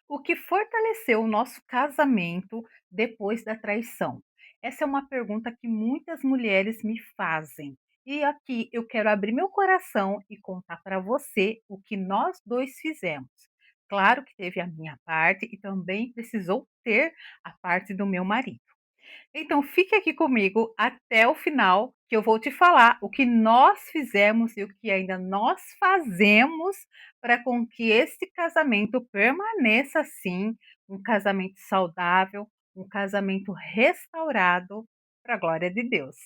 O que fortaleceu o nosso casamento depois da traição? Essa é uma pergunta que muitas mulheres me fazem. E aqui eu quero abrir meu coração e contar para você o que nós dois fizemos. Claro que teve a minha parte e também precisou ter a parte do meu marido. Então fique aqui comigo até o final, que eu vou te falar o que nós fizemos e o que ainda nós fazemos para com que esse casamento permaneça assim, um casamento saudável, um casamento restaurado para a glória de Deus.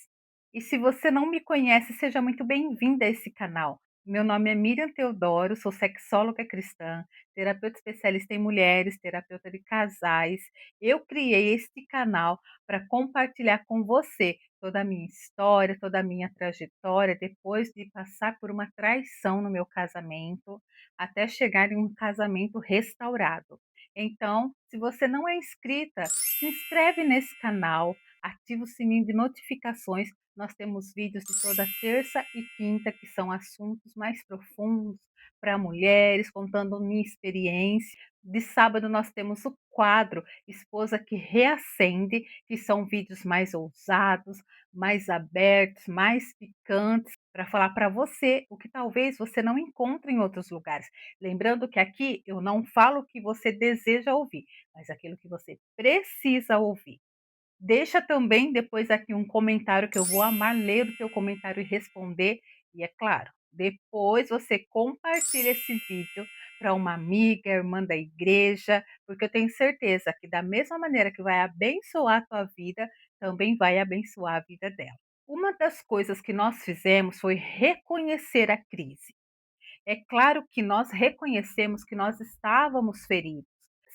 E se você não me conhece, seja muito bem-vinda a esse canal. Meu nome é Miriam Teodoro, sou sexóloga cristã, terapeuta especialista em mulheres, terapeuta de casais. Eu criei este canal para compartilhar com você toda a minha história, toda a minha trajetória, depois de passar por uma traição no meu casamento, até chegar em um casamento restaurado. Então, se você não é inscrita, se inscreve nesse canal, ativa o sininho de notificações. Nós temos vídeos de toda terça e quinta, que são assuntos mais profundos para mulheres, contando minha experiência. De sábado nós temos o quadro Esposa que Reacende, que são vídeos mais ousados, mais abertos, mais picantes, para falar para você o que talvez você não encontre em outros lugares. Lembrando que aqui eu não falo o que você deseja ouvir, mas aquilo que você precisa ouvir. Deixa também depois aqui um comentário que eu vou amar ler o teu comentário e responder. E é claro, depois você compartilha esse vídeo para uma amiga, irmã da igreja, porque eu tenho certeza que da mesma maneira que vai abençoar a tua vida, também vai abençoar a vida dela. Uma das coisas que nós fizemos foi reconhecer a crise. É claro que nós reconhecemos que nós estávamos feridos.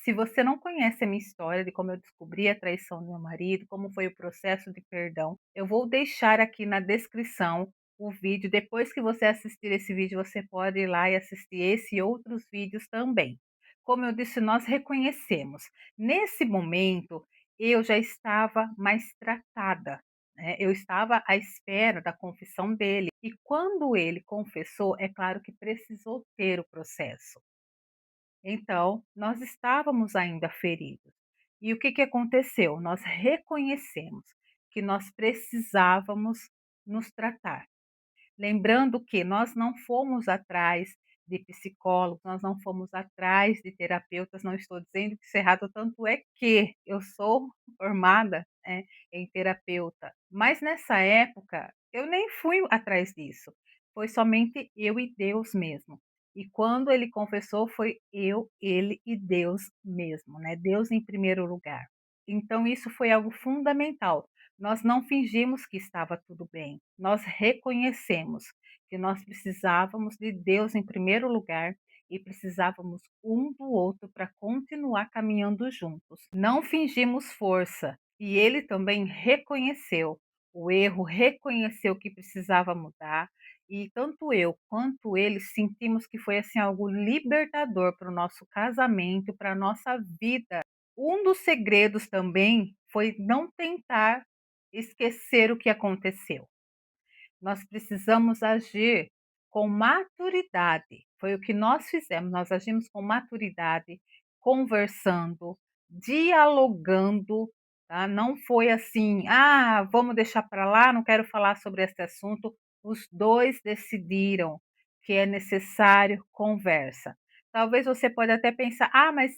Se você não conhece a minha história de como eu descobri a traição do meu marido, como foi o processo de perdão, eu vou deixar aqui na descrição o vídeo. Depois que você assistir esse vídeo, você pode ir lá e assistir esse e outros vídeos também. Como eu disse, nós reconhecemos. Nesse momento, eu já estava mais tratada, né? Eu estava à espera da confissão dele. E quando ele confessou, é claro que precisou ter o processo. Então, nós estávamos ainda feridos. E o que que aconteceu? Nós reconhecemos que nós precisávamos nos tratar. Lembrando que nós não fomos atrás de psicólogos, nós não fomos atrás de terapeutas, não estou dizendo que isso é errado, tanto é que eu sou formada, em terapeuta, mas nessa época eu nem fui atrás disso, foi somente eu e Deus mesmo. E quando ele confessou, foi eu, ele e Deus mesmo, né, Deus em primeiro lugar. Então isso foi algo fundamental. Nós não fingimos que estava tudo bem, nós reconhecemos que nós precisávamos de Deus em primeiro lugar e precisávamos um do outro para continuar caminhando juntos. Não fingimos força e ele também reconheceu o erro, reconheceu que precisava mudar e tanto eu quanto ele sentimos que foi assim algo libertador para o nosso casamento, para a nossa vida. Um dos segredos também foi não tentar esquecer o que aconteceu. Nós precisamos agir com maturidade. Foi o que nós fizemos, nós agimos com maturidade, conversando, dialogando, tá? Não foi assim: "Ah, vamos deixar para lá, não quero falar sobre esse assunto". Os 2 decidiram que é necessário conversa. Talvez você pode até pensar: "Ah, mas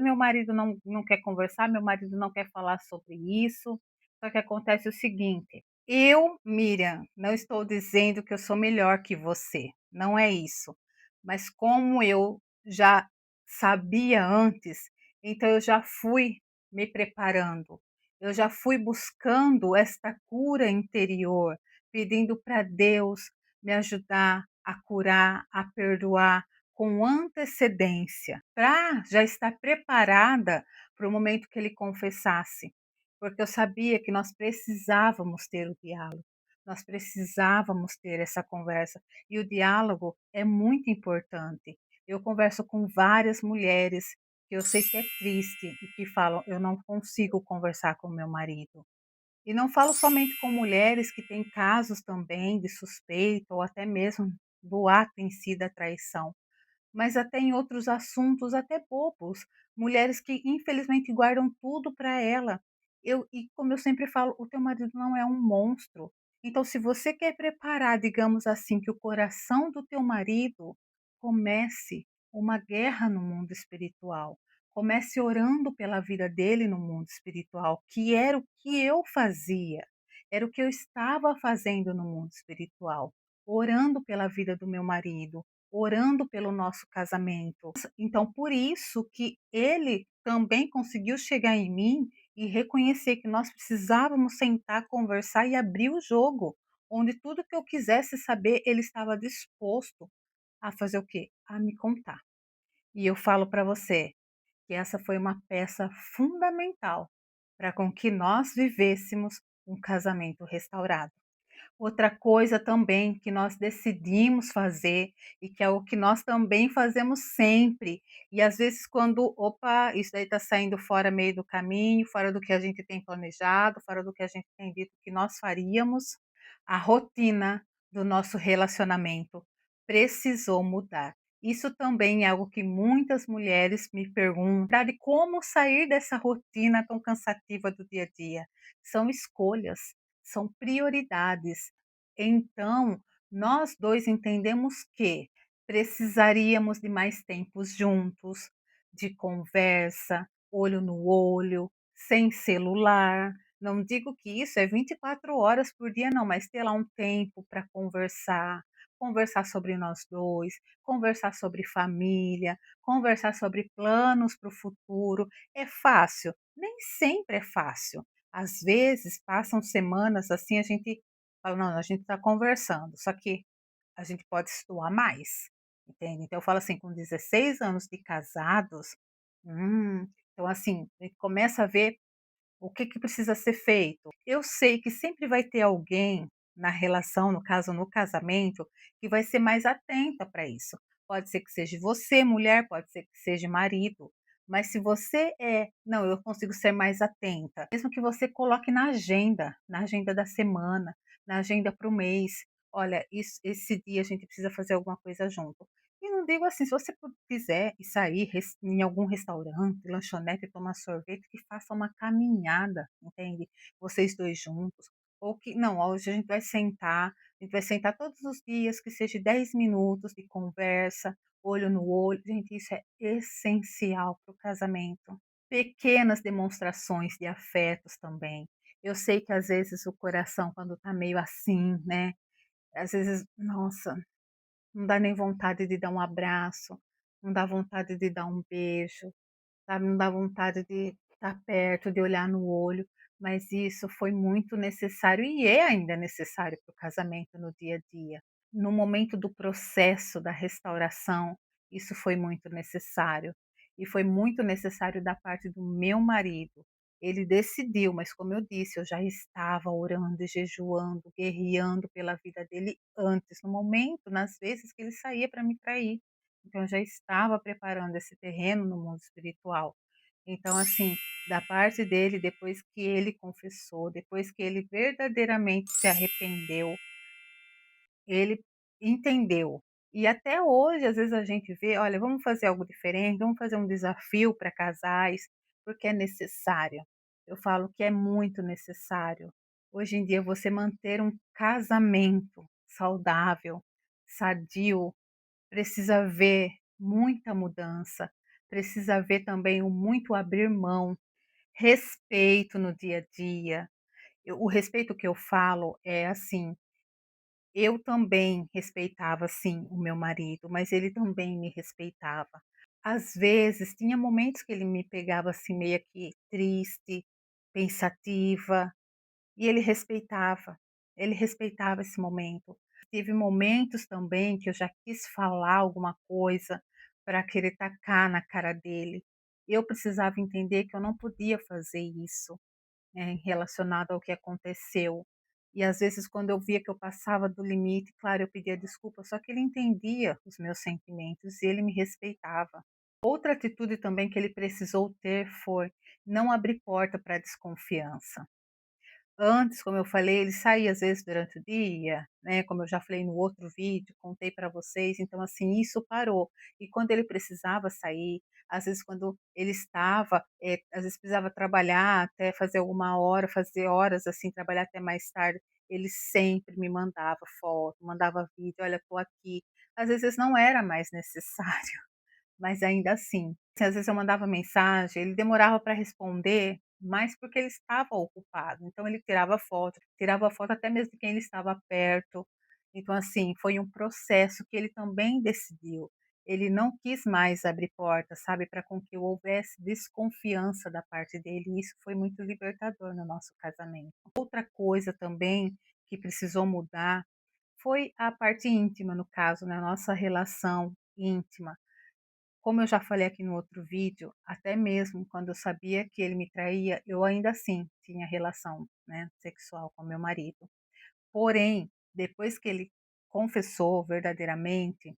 meu marido não quer conversar, meu marido não quer falar sobre isso". Só que acontece o seguinte: eu, Miriam, não estou dizendo que eu sou melhor que você, não é isso. Mas como eu já sabia antes, então eu já fui me preparando, eu já fui buscando esta cura interior, pedindo para Deus me ajudar a curar, a perdoar com antecedência, para já estar preparada para o momento que ele confessasse. Porque eu sabia que nós precisávamos ter o diálogo, nós precisávamos ter essa conversa, e o diálogo é muito importante. Eu converso com várias mulheres que eu sei que é triste e que falam: "Eu não consigo conversar com meu marido". E não falo somente com mulheres que têm casos também de suspeita ou até mesmo do ato em si da traição, mas até em outros assuntos, até bobos. Mulheres que infelizmente guardam tudo para ela. E como eu sempre falo, o teu marido não é um monstro. Então, se você quer preparar, digamos assim, que o coração do teu marido comece uma guerra no mundo espiritual, comece orando pela vida dele no mundo espiritual, que era o que eu fazia, era o que eu estava fazendo no mundo espiritual, orando pela vida do meu marido, orando pelo nosso casamento. Então, por isso que ele também conseguiu chegar em mim e reconhecer que nós precisávamos sentar, conversar e abrir o jogo, onde tudo que eu quisesse saber, ele estava disposto a fazer o quê? A me contar. E eu falo para você que essa foi uma peça fundamental para com que nós vivêssemos um casamento restaurado. Outra coisa também que nós decidimos fazer e que é o que nós também fazemos sempre, e às vezes quando, opa, isso daí está saindo fora meio do caminho, fora do que a gente tem planejado, fora do que a gente tem dito que nós faríamos, a rotina do nosso relacionamento precisou mudar. Isso também é algo que muitas mulheres me perguntam, de como sair dessa rotina tão cansativa do dia a dia. São escolhas, são prioridades. Então, nós 2 entendemos que precisaríamos de mais tempos juntos, de conversa, olho no olho, sem celular. Não digo que isso é 24 horas por dia não, mas ter lá um tempo para conversar, conversar sobre nós 2, conversar sobre família, conversar sobre planos para o futuro. É fácil? Nem sempre é fácil. Às vezes passam semanas, assim, a gente fala: "Não, a gente está conversando", só que a gente pode se doar mais, entende. Então eu falo assim, com 16 anos de casados, então assim, a gente começa a ver o que que precisa ser feito? Eu sei que sempre vai ter alguém na relação, no caso, no casamento, que vai ser mais atenta para isso. Pode ser que seja você, mulher, pode ser que seja marido, mas se você é, não, eu consigo ser mais atenta, mesmo que você coloque na agenda da semana, na agenda para o mês. Olha, esse dia a gente precisa fazer alguma coisa junto. E não digo assim, se você quiser ir sair em algum restaurante, lanchonete, tomar sorvete, que faça uma caminhada, entende? Vocês 2 juntos. Ou que não, hoje a gente vai sentar todos os dias, que seja 10 minutos de conversa, olho no olho. Gente, isso é essencial para o casamento. Pequenas demonstrações de afetos também. Eu sei que às vezes o coração, quando está meio assim, né? Às vezes, nossa, não dá nem vontade de dar um abraço, não dá vontade de dar um beijo, sabe, não dá vontade de estar perto, de olhar no olho, mas isso foi muito necessário e é ainda necessário para o casamento no dia a dia. No momento do processo da restauração, isso foi muito necessário. E foi muito necessário da parte do meu marido. Ele decidiu, mas como eu disse, eu já estava orando e jejuando, guerreando pela vida dele antes, no momento, nas vezes que ele saía para me trair. Então eu já estava preparando esse terreno no mundo espiritual. Então, assim, da parte dele, depois que ele confessou, depois que ele verdadeiramente se arrependeu, ele entendeu. E até hoje, às vezes a gente vê: "Olha, vamos fazer algo diferente, vamos fazer um desafio para casais", porque é necessário. Eu falo que é muito necessário. Hoje em dia, você manter um casamento saudável, sadio, precisa haver muita mudança, precisa haver também o muito abrir mão, respeito no dia a dia. O respeito que eu falo é assim, eu também respeitava, sim, o meu marido, mas ele também me respeitava. Às vezes, tinha momentos que ele me pegava, assim, meio que triste, pensativa, e ele respeitava esse momento. Teve momentos também que eu já quis falar alguma coisa para querer tacar na cara dele. Eu precisava entender que eu não podia fazer isso, relacionado ao que aconteceu. E às vezes quando eu via que eu passava do limite, claro, eu pedia desculpa, só que ele entendia os meus sentimentos e ele me respeitava. Outra atitude também que ele precisou ter foi não abrir porta para desconfiança. Antes, como eu falei, ele saía às vezes durante o dia, né, como eu já falei no outro vídeo, contei para vocês, então assim, isso parou. E quando ele precisava sair, às vezes quando ele estava, às vezes precisava trabalhar até fazer alguma hora, fazer horas assim, trabalhar até mais tarde, ele sempre me mandava foto, mandava vídeo: "Olha, estou aqui". Às vezes não era mais necessário. Mas ainda assim, às vezes eu mandava mensagem, ele demorava para responder, mas porque ele estava ocupado, então ele tirava foto até mesmo de quem ele estava perto. Então assim, foi um processo que ele também decidiu. Ele não quis mais abrir porta, sabe, para com que houvesse desconfiança da parte dele, e isso foi muito libertador no nosso casamento. Outra coisa também que precisou mudar foi a parte íntima, no caso, né, nossa relação íntima. Como eu já falei aqui no outro vídeo, até mesmo quando eu sabia que ele me traía, eu ainda assim tinha relação, né, sexual com meu marido. Porém, depois que ele confessou verdadeiramente,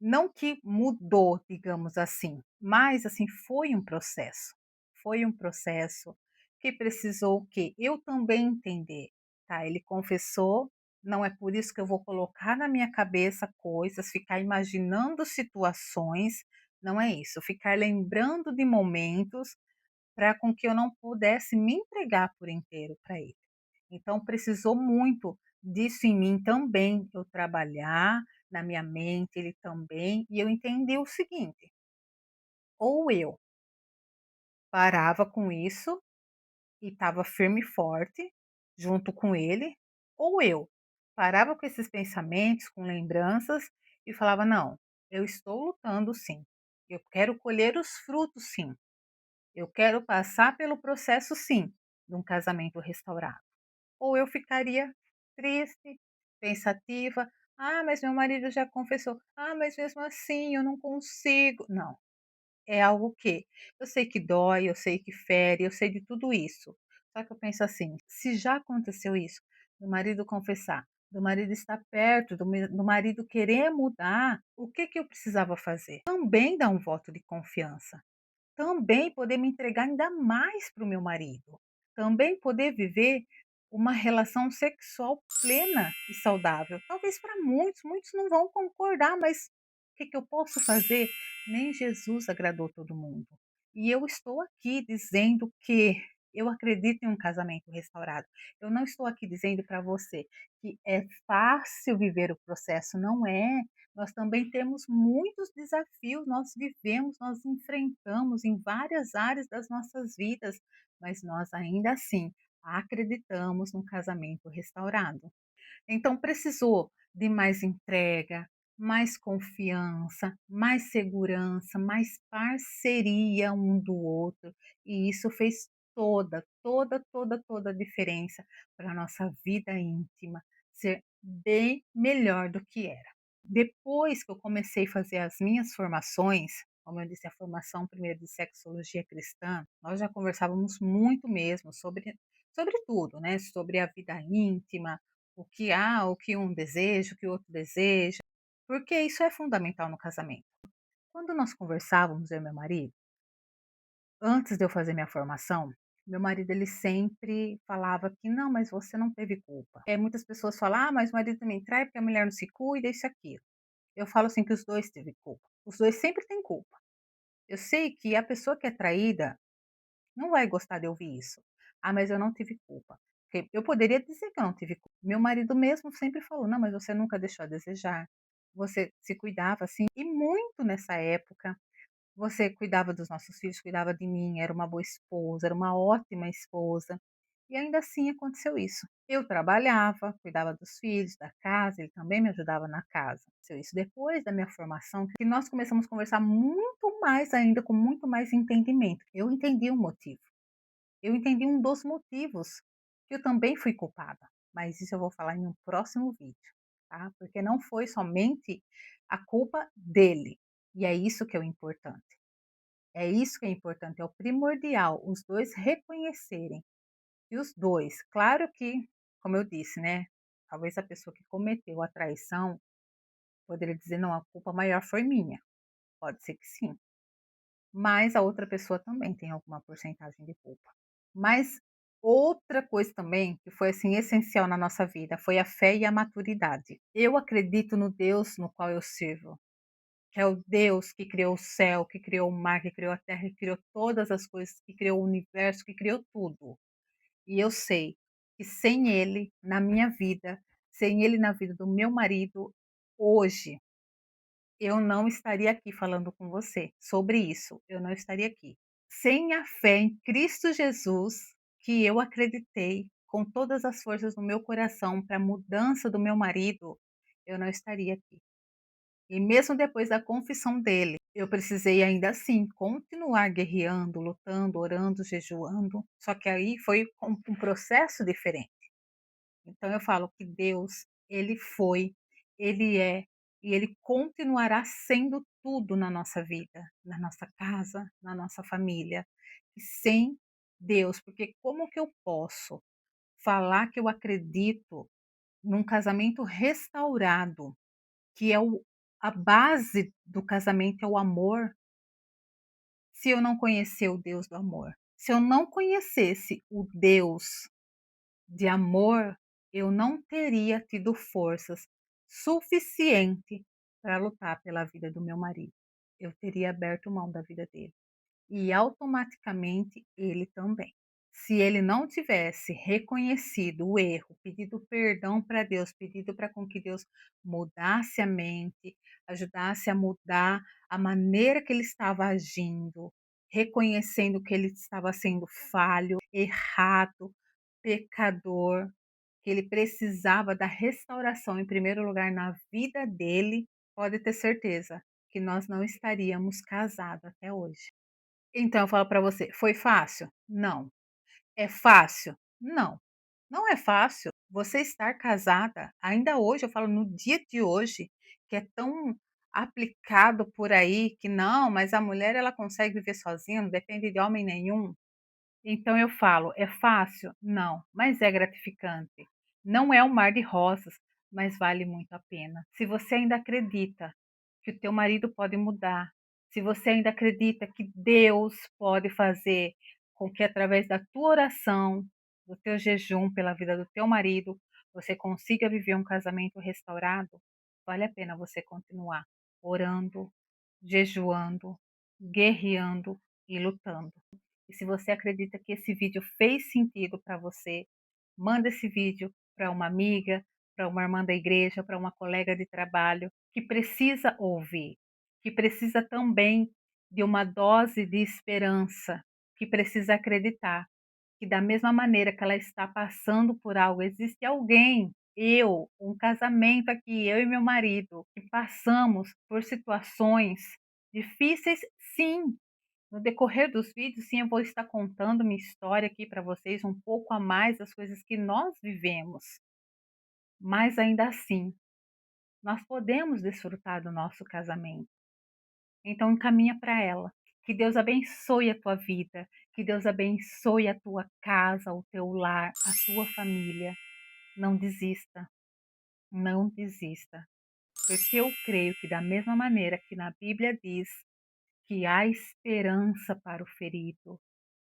não que mudou, digamos assim, mas assim, foi um processo. Foi um processo que precisou que eu também entender, tá, ele confessou, não é por isso que eu vou colocar na minha cabeça coisas, ficar imaginando situações, não é isso, ficar lembrando de momentos para com que eu não pudesse me entregar por inteiro para ele. Então precisou muito disso em mim também, eu trabalhar na minha mente, ele também, e eu entendi o seguinte: ou eu parava com isso e estava firme e forte junto com ele, ou eu parava com esses pensamentos, com lembranças e falava: "Não, eu estou lutando sim, eu quero colher os frutos sim, eu quero passar pelo processo sim, de um casamento restaurado". Ou eu ficaria triste, pensativa: "Ah, mas meu marido já confessou. Ah, mas mesmo assim eu não consigo". Não, é algo que eu sei que dói, eu sei que fere, eu sei de tudo isso. Só que eu penso assim: se já aconteceu isso, do marido confessar, do marido estar perto, do marido querer mudar, o que que eu precisava fazer? Também dar um voto de confiança. Também poder me entregar ainda mais para o meu marido. Também poder viver uma relação sexual plena e saudável. Talvez para muitos, muitos não vão concordar, mas o que que eu posso fazer? Nem Jesus agradou todo mundo. E eu estou aqui dizendo que eu acredito em um casamento restaurado. Eu não estou aqui dizendo para você que é fácil viver o processo, não é. Nós também temos muitos desafios, nós vivemos, nós enfrentamos em várias áreas das nossas vidas, mas nós ainda assim acreditamos num casamento restaurado. Então precisou de mais entrega, mais confiança, mais segurança, mais parceria um do outro, e isso fez toda a diferença para a nossa vida íntima ser bem melhor do que era. Depois que eu comecei a fazer as minhas formações, como eu disse, a formação primeiro de sexologia cristã, nós já conversávamos muito mesmo sobre tudo, né, sobre a vida íntima, o que há, o que um deseja, o que o outro deseja, porque isso é fundamental no casamento. Quando nós conversávamos, eu e meu marido, antes de eu fazer minha formação, meu marido ele sempre falava que: "Não, mas você não teve culpa". Muitas pessoas falam: "Ah, mas o marido também trai porque a mulher não se cuida, isso e aquilo". Eu falo assim que os 2 teve culpa, os 2 sempre têm culpa. Eu sei que a pessoa que é traída não vai gostar de ouvir isso. "Ah, mas eu não tive culpa". Porque eu poderia dizer que eu não tive culpa. Meu marido mesmo sempre falou: "Não, mas você nunca deixou a desejar, você se cuidava assim", e muito nessa época. Você cuidava dos nossos filhos, cuidava de mim, era uma boa esposa, era uma ótima esposa, e ainda assim aconteceu isso. Eu trabalhava, cuidava dos filhos, da casa, ele também me ajudava na casa. Aconteceu isso depois da minha formação, que nós começamos a conversar muito mais ainda, com muito mais entendimento. Eu entendi o motivo, eu entendi um dos motivos que eu também fui culpada, mas isso eu vou falar em um próximo vídeo, tá? Porque não foi somente a culpa dele, e é isso que é o importante. É isso que é importante, é o primordial, os 2 reconhecerem. E os 2, claro que, como eu disse, né, talvez a pessoa que cometeu a traição poderia dizer: "Não, a culpa maior foi minha", pode ser que sim, mas a outra pessoa também tem alguma porcentagem de culpa. Mas Outra coisa também que foi, assim, essencial na nossa vida, foi a fé e a maturidade. Eu acredito no Deus no qual eu sirvo, que é o Deus que criou o céu, que criou o mar, que criou a terra, que criou todas as coisas, que criou o universo, que criou tudo. E eu sei que sem Ele na minha vida, sem Ele na vida do meu marido, hoje eu não estaria aqui falando com você sobre isso, eu não estaria aqui. Sem a fé em Cristo Jesus, que eu acreditei com todas as forças do meu coração para a mudança do meu marido, eu não estaria aqui. E mesmo depois da confissão dele, eu precisei ainda assim continuar guerreando, lutando, orando, jejuando, só que aí foi um processo diferente. Então eu falo que Deus, ele foi, ele é e ele continuará sendo tudo na nossa vida, na nossa casa, na nossa família. E sem Deus, porque como que eu posso falar que eu acredito num casamento restaurado, que é a base do casamento é o amor, se eu não conhecer o Deus do amor? Se eu não conhecesse o Deus de amor, eu não teria tido forças suficiente para lutar pela vida do meu marido. Eu teria aberto mão da vida dele. E automaticamente ele também. Se ele não tivesse reconhecido o erro, pedido perdão para Deus, pedido para com que Deus mudasse a mente, ajudasse a mudar a maneira que ele estava agindo, reconhecendo que ele estava sendo falho, errado, pecador, que ele precisava da restauração em primeiro lugar na vida dele, pode ter certeza que nós não estaríamos casados até hoje. Então eu falo para você, foi fácil? Não. É fácil? Não. Não é fácil você estar casada, ainda hoje, eu falo no dia de hoje, que é tão aplicado por aí que não, mas a mulher ela consegue viver sozinha, não depende de homem nenhum. Então eu falo, é fácil? Não, mas é gratificante. Não é um mar de rosas, mas vale muito a pena. Se você ainda acredita que o teu marido pode mudar, se você ainda acredita que Deus pode fazer com que através da tua oração, do teu jejum pela vida do teu marido, você consiga viver um casamento restaurado, vale a pena você continuar orando, jejuando, guerreando e lutando. E se você acredita que esse vídeo fez sentido para você, manda esse vídeo para uma amiga, para uma irmã da igreja, para uma colega de trabalho que precisa ouvir, que precisa também de uma dose de esperança, que precisa acreditar que da mesma maneira que ela está passando por algo, existe alguém, eu, um casamento aqui, eu e meu marido, que passamos por situações difíceis, sim, no decorrer dos vídeos, sim, eu vou estar contando minha história aqui para vocês, um pouco a mais das coisas que nós vivemos, mas ainda assim, nós podemos desfrutar do nosso casamento. Então encaminha para ela. Que Deus abençoe a tua vida, que Deus abençoe a tua casa, o teu lar, a tua família. Não desista, não desista, porque eu creio que da mesma maneira que na Bíblia diz que há esperança para o ferido,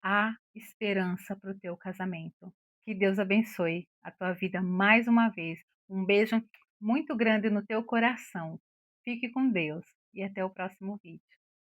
há esperança para o teu casamento. Que Deus abençoe a tua vida mais uma vez. Um beijo muito grande no teu coração. Fique com Deus e até o próximo vídeo.